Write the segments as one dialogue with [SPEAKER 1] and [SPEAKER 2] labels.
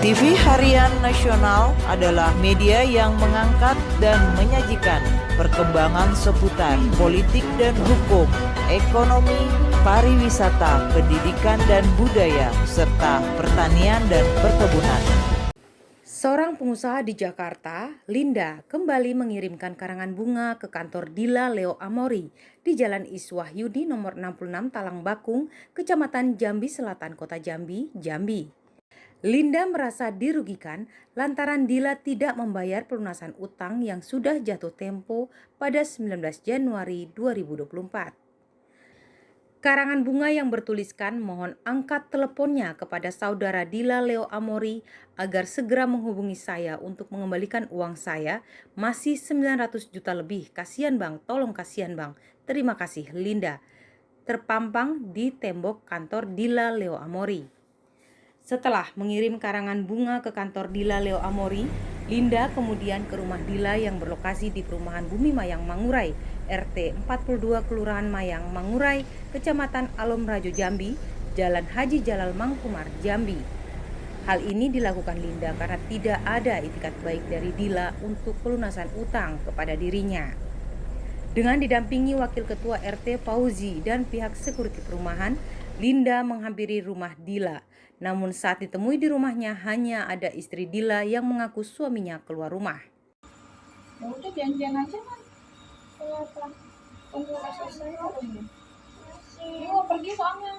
[SPEAKER 1] TV Harian Nasional adalah media yang mengangkat dan menyajikan perkembangan seputar politik dan hukum, ekonomi, pariwisata, pendidikan dan budaya, serta pertanian dan perkebunan.
[SPEAKER 2] Seorang pengusaha di Jakarta, Linda, kembali mengirimkan karangan bunga ke kantor Dila Leo Amori di Jalan Iswahyudi nomor 66 Talang Bakung, Kecamatan Jambi Selatan, Kota Jambi, Jambi. Linda merasa dirugikan lantaran Dila tidak membayar pelunasan utang yang sudah jatuh tempo pada 19 Januari 2024. Karangan bunga yang bertuliskan mohon angkat teleponnya kepada saudara Dila Leo Amori agar segera menghubungi saya untuk mengembalikan uang saya, masih 900 juta lebih. Kasihan bang, tolong kasihan bang. Terima kasih Linda. Terpampang di tembok kantor Dila Leo Amori. Setelah mengirim karangan bunga ke kantor Dila Leo Amori, Linda kemudian ke rumah Dila yang berlokasi di perumahan Bumi Mayang Mangurai, RT 42 Kelurahan Mayang Mangurai, Kecamatan Alom Rajo Jambi, Jalan Haji Jalal Mangkumar, Jambi. Hal ini dilakukan Linda karena tidak ada itikat baik dari Dila untuk pelunasan utang kepada dirinya. Dengan didampingi Wakil Ketua RT Fauzi dan pihak sekuriti perumahan, Linda menghampiri rumah Dila. Namun saat ditemui di rumahnya hanya ada istri Dila yang mengaku suaminya keluar rumah.
[SPEAKER 3] Ya udah janjian aja kan. Kenapa? Tunggu selesai ini. Ini mau pergi soalnya.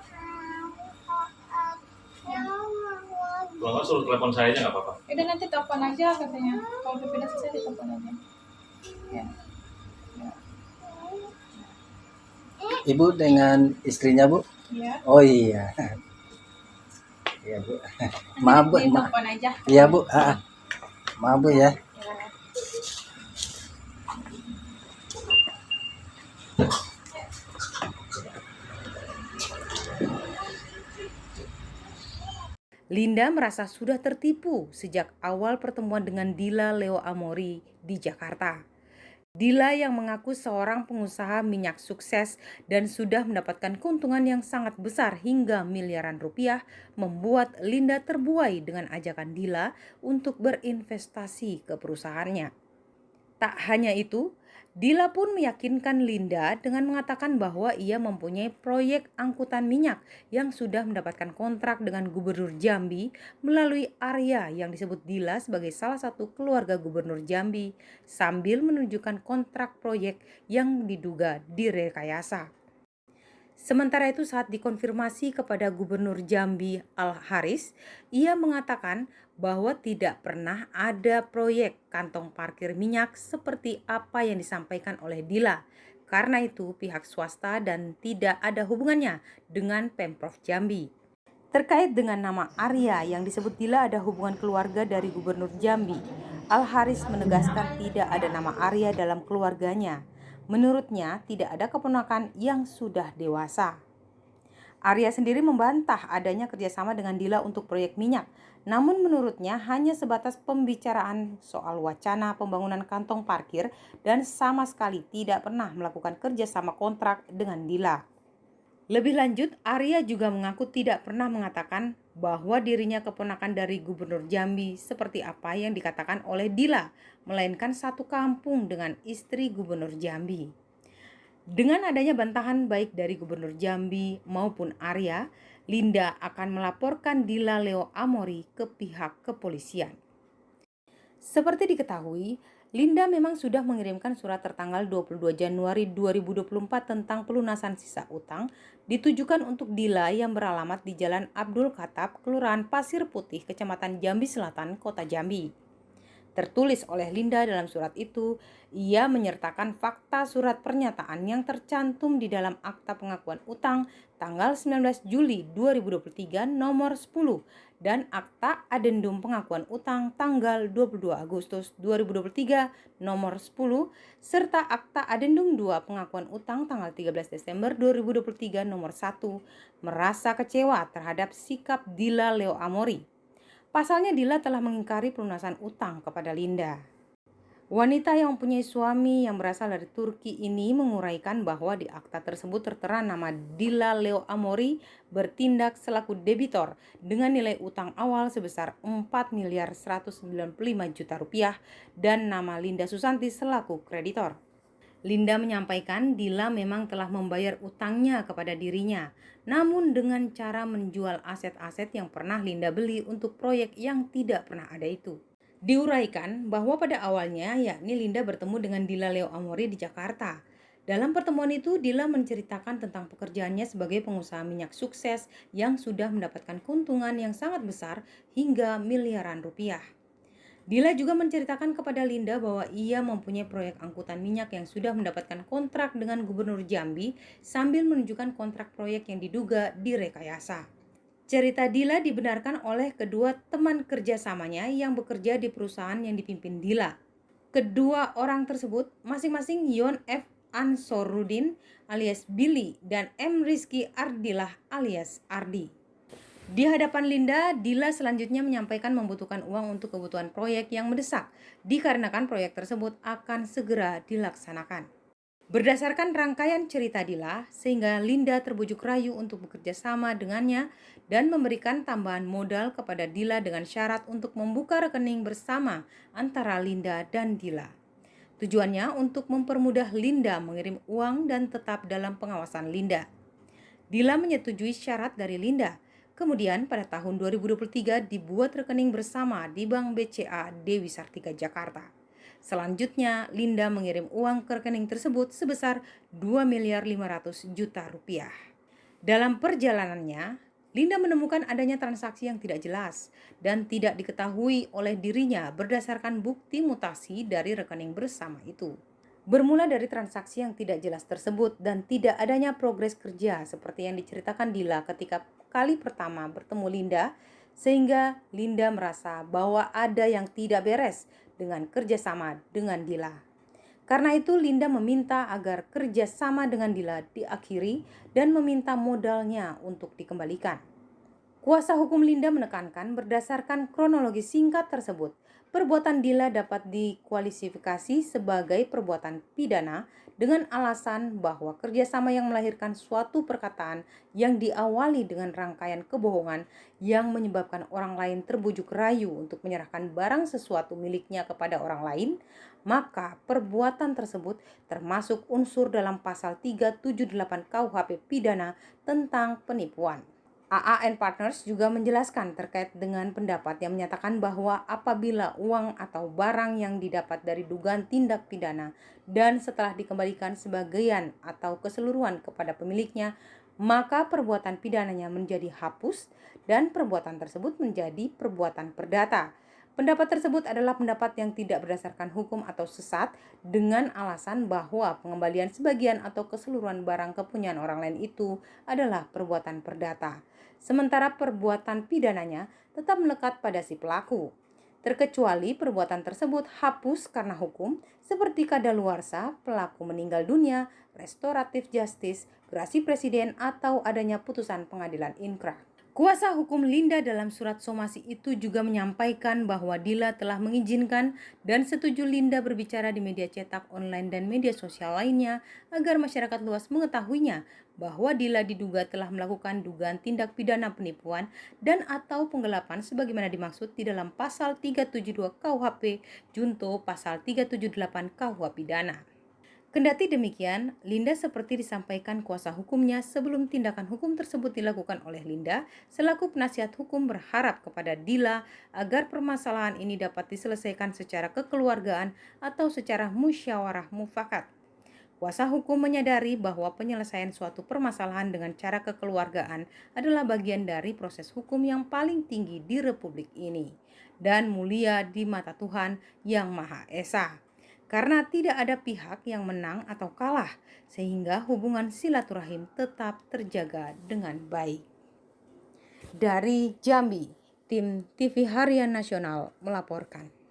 [SPEAKER 4] Kalau nggak suruh telepon saya aja nggak apa-apa.
[SPEAKER 3] Udah nanti telepon aja katanya. Kalau udah selesai ditelepon aja. Ya.
[SPEAKER 5] Ibu dengan istrinya, Bu?
[SPEAKER 3] Iya.
[SPEAKER 5] Oh iya. Iya, Bu. Maaf, Bu.
[SPEAKER 3] Telepon aja.
[SPEAKER 5] Iya, Bu. Maaf, Bu ya.
[SPEAKER 2] Linda merasa sudah tertipu sejak awal pertemuan dengan Dila Leo Amori di Jakarta. Dila yang mengaku seorang pengusaha minyak sukses dan sudah mendapatkan keuntungan yang sangat besar hingga miliaran rupiah, membuat Linda terbuai dengan ajakan Dila untuk berinvestasi ke perusahaannya. Tak hanya itu, Dila pun meyakinkan Linda dengan mengatakan bahwa ia mempunyai proyek angkutan minyak yang sudah mendapatkan kontrak dengan Gubernur Jambi melalui Arya yang disebut Dila sebagai salah satu keluarga Gubernur Jambi, sambil menunjukkan kontrak proyek yang diduga direkayasa. Sementara itu saat dikonfirmasi kepada Gubernur Jambi Al-Haris, ia mengatakan bahwa tidak pernah ada proyek kantong parkir minyak seperti apa yang disampaikan oleh Dila. Karena itu pihak swasta dan tidak ada hubungannya dengan Pemprov Jambi. Terkait dengan nama Arya yang disebut Dila ada hubungan keluarga dari Gubernur Jambi, Al-Haris menegaskan tidak ada nama Arya dalam keluarganya. Menurutnya tidak ada keponakan yang sudah dewasa. Arya sendiri membantah adanya kerjasama dengan Dila untuk proyek minyak. Namun menurutnya hanya sebatas pembicaraan soal wacana pembangunan kantong parkir dan sama sekali tidak pernah melakukan kerjasama kontrak dengan Dila. Lebih lanjut, Arya juga mengaku tidak pernah mengatakan bahwa dirinya keponakan dari Gubernur Jambi seperti apa yang dikatakan oleh Dila, melainkan satu kampung dengan istri Gubernur Jambi. Dengan adanya bantahan baik dari Gubernur Jambi maupun Arya, Linda akan melaporkan Dila Leo Amori ke pihak kepolisian. Seperti diketahui, Linda memang sudah mengirimkan surat tertanggal 22 Januari 2024 tentang pelunasan sisa utang ditujukan untuk Dila yang beralamat di Jalan Abdul Khattab, Kelurahan Pasir Putih, Kecamatan Jambi Selatan, Kota Jambi. Tertulis oleh Linda dalam surat itu, ia menyertakan fakta surat pernyataan yang tercantum di dalam Akta Pengakuan Utang tanggal 19 Juli 2023 nomor 10 dan Akta Adendum Pengakuan Utang tanggal 22 Agustus 2023 nomor 10 serta Akta Adendum 2 Pengakuan Utang tanggal 13 Desember 2023 nomor 1 merasa kecewa terhadap sikap Dila Leo Amori. Pasalnya Dila telah mengingkari pelunasan utang kepada Linda. Wanita yang mempunyai suami yang berasal dari Turki ini menguraikan bahwa di akta tersebut tertera nama Dila Leo Amori bertindak selaku debitor dengan nilai utang awal sebesar 4.195 juta rupiah dan nama Linda Susanti selaku kreditor. Linda menyampaikan Dila memang telah membayar utangnya kepada dirinya, namun dengan cara menjual aset-aset yang pernah Linda beli untuk proyek yang tidak pernah ada itu. Diuraikan bahwa pada awalnya yakni Linda bertemu dengan Dila Leo Amori di Jakarta. Dalam pertemuan itu Dila menceritakan tentang pekerjaannya sebagai pengusaha minyak sukses yang sudah mendapatkan keuntungan yang sangat besar hingga miliaran rupiah. Dila juga menceritakan kepada Linda bahwa ia mempunyai proyek angkutan minyak yang sudah mendapatkan kontrak dengan Gubernur Jambi sambil menunjukkan kontrak proyek yang diduga direkayasa. Cerita Dila dibenarkan oleh kedua teman kerjasamanya yang bekerja di perusahaan yang dipimpin Dila. Kedua orang tersebut masing-masing Yon F. Ansoruddin alias Billy dan M. Rizky Ardilah alias Ardi. Di hadapan Linda, Dila selanjutnya menyampaikan membutuhkan uang untuk kebutuhan proyek yang mendesak, dikarenakan proyek tersebut akan segera dilaksanakan. Berdasarkan rangkaian cerita Dila, sehingga Linda terbujuk rayu untuk bekerja sama dengannya dan memberikan tambahan modal kepada Dila dengan syarat untuk membuka rekening bersama antara Linda dan Dila. Tujuannya untuk mempermudah Linda mengirim uang dan tetap dalam pengawasan Linda. Dila menyetujui syarat dari Linda. Kemudian pada tahun 2023 dibuat rekening bersama di Bank BCA Dewi Sartika Jakarta. Selanjutnya, Linda mengirim uang ke rekening tersebut sebesar 2.500.000 juta rupiah. Dalam perjalanannya, Linda menemukan adanya transaksi yang tidak jelas dan tidak diketahui oleh dirinya berdasarkan bukti mutasi dari rekening bersama itu. Bermula dari transaksi yang tidak jelas tersebut dan tidak adanya progres kerja seperti yang diceritakan Dila ketika kali pertama bertemu Linda, sehingga Linda merasa bahwa ada yang tidak beres dengan kerjasama dengan Dila. Karena itu Linda meminta agar kerjasama dengan Dila diakhiri dan meminta modalnya untuk dikembalikan. Kuasa hukum Linda menekankan berdasarkan kronologi singkat tersebut, perbuatan Dila dapat dikualifikasi sebagai perbuatan pidana dengan alasan bahwa kerjasama yang melahirkan suatu perkataan yang diawali dengan rangkaian kebohongan yang menyebabkan orang lain terbujuk rayu untuk menyerahkan barang sesuatu miliknya kepada orang lain, maka perbuatan tersebut termasuk unsur dalam pasal 378 KUHP pidana tentang penipuan. AA& Partners juga menjelaskan terkait dengan pendapat yang menyatakan bahwa apabila uang atau barang yang didapat dari dugaan tindak pidana dan setelah dikembalikan sebagian atau keseluruhan kepada pemiliknya, maka perbuatan pidananya menjadi hapus dan perbuatan tersebut menjadi perbuatan perdata. Pendapat tersebut adalah pendapat yang tidak berdasarkan hukum atau sesat dengan alasan bahwa pengembalian sebagian atau keseluruhan barang kepunyaan orang lain itu adalah perbuatan perdata. Sementara perbuatan pidananya tetap melekat pada si pelaku. Terkecuali perbuatan tersebut hapus karena hukum seperti kadaluarsa, pelaku meninggal dunia, restoratif justice, gerasi presiden atau adanya putusan pengadilan inkrah. Kuasa hukum Linda dalam surat somasi itu juga menyampaikan bahwa Dila telah mengizinkan dan setuju Linda berbicara di media cetak online dan media sosial lainnya agar masyarakat luas mengetahuinya bahwa Dila diduga telah melakukan dugaan tindak pidana penipuan dan atau penggelapan sebagaimana dimaksud di dalam pasal 372 KUHP junto pasal 378 KUH pidana. Kendati demikian, Linda seperti disampaikan kuasa hukumnya sebelum tindakan hukum tersebut dilakukan oleh Linda, selaku penasihat hukum berharap kepada Dila agar permasalahan ini dapat diselesaikan secara kekeluargaan atau secara musyawarah mufakat. Kuasa hukum menyadari bahwa penyelesaian suatu permasalahan dengan cara kekeluargaan adalah bagian dari proses hukum yang paling tinggi di Republik ini dan mulia di mata Tuhan Yang Maha Esa. Karena tidak ada pihak yang menang atau kalah, sehingga hubungan silaturahim tetap terjaga dengan baik. Dari Jambi, tim TV Harian Nasional melaporkan.